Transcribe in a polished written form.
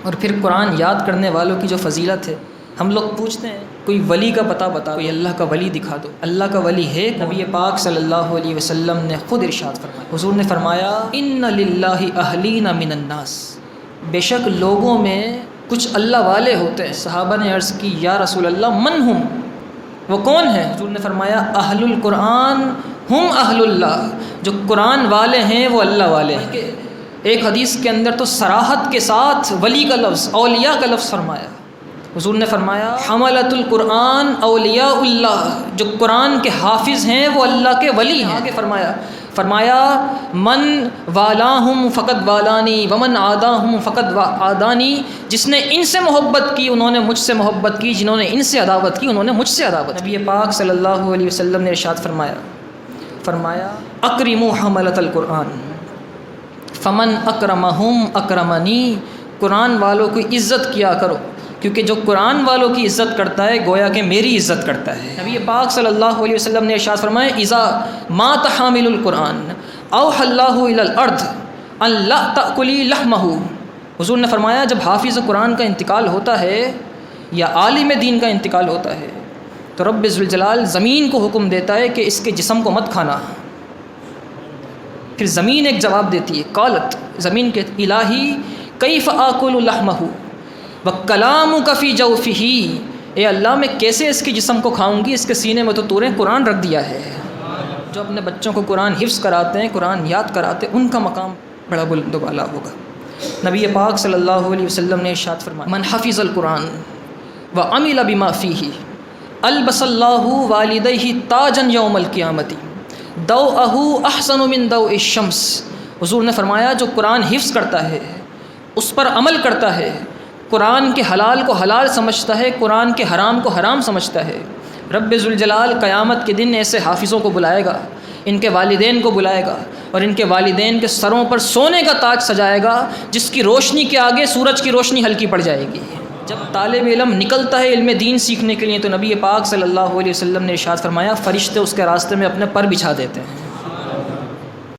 اور پھر قرآن یاد کرنے والوں کی جو فضیلت ہے، ہم لوگ پوچھتے ہیں کوئی ولی کا پتہ بتا، کوئی اللہ کا ولی دکھا دو، اللہ کا ولی ہے؟ نبی پاک صلی اللہ علیہ وسلم نے خود ارشاد فرمایا، حضور نے فرمایا ان للہ اہلین من الناس، بے شک لوگوں میں کچھ اللہ والے ہوتے ہیں۔ صحابہ نے عرض کی یا رسول اللہ من ہم، وہ کون ہیں؟ حضور نے فرمایا اہل القرآن ہم اہل اللہ، جو قرآن والے ہیں وہ اللہ والے ہیں۔ ایک حدیث کے اندر تو صراحت کے ساتھ ولی کا لفظ، اولیاء کا لفظ فرمایا۔ حضور نے فرمایا حملۃ القرآن اولیاء اللہ، جو قرآن کے حافظ ہیں وہ اللہ کے ولی ہیں۔ آگے فرمایا من والاہم فقد والانی ومن عاداہم فقد عادانی، جس نے ان سے محبت کی انہوں نے مجھ سے محبت کی، جنہوں نے ان سے عداوت کی انہوں نے مجھ سے عداوت کی۔ نبی پاک صلی اللہ علیہ وسلم نے ارشاد فرمایا اکرموا حملۃ القرآن فمن اکرمہم اکرمنی، قرآن والوں کی عزت کیا کرو، کیونکہ جو قرآن والوں کی عزت کرتا ہے گویا کہ میری عزت کرتا ہے۔ نبی پاک صلی اللہ علیہ وسلم نے ارشاد فرمایا اذا مات حامل القرآن اوحى اللہ الی الارض ان لا تأکلی لحمہ، حضور نے فرمایا جب حافظ قرآن کا انتقال ہوتا ہے یا عالم دین کا انتقال ہوتا ہے تو رب ذوالجلال زمین کو حکم دیتا ہے کہ اس کے جسم کو مت کھانا۔ پھر زمین ایک جواب دیتی ہے، قالت، زمین کے الہی کیف آکل لحمہ وکلامک فی جوفہ، اے اللہ میں کیسے اس کے جسم کو کھاؤں گی، اس کے سینے میں تو تو نے قرآن رکھ دیا ہے۔ جو اپنے بچوں کو قرآن حفظ کراتے ہیں، قرآن یاد کراتے ہیں، ان کا مقام بڑا بلند و بالا ہوگا۔ نبی پاک صلی اللہ علیہ وسلم نے ارشاد فرمایا من حفظ القرآن وعمل بما فیہ البس اللہ والدیہ تاجا یوم القیامۃ ضوءہ احسن من ضوء الشمس، حضور نے فرمایا جو قرآن حفظ کرتا ہے، اس پر عمل کرتا ہے، قرآن کے حلال کو حلال سمجھتا ہے، قرآن کے حرام کو حرام سمجھتا ہے، رب ذوالجلال قیامت کے دن ایسے حافظوں کو بلائے گا، ان کے والدین کو بلائے گا اور ان کے والدین کے سروں پر سونے کا تاج سجائے گا جس کی روشنی کے آگے سورج کی روشنی ہلکی پڑ جائے گی۔ جب طالب علم نکلتا ہے علم دین سیکھنے کے لیے تو نبی پاک صلی اللہ علیہ وسلم نے ارشاد فرمایا فرشتے اس کے راستے میں اپنے پر بچھا دیتے ہیں۔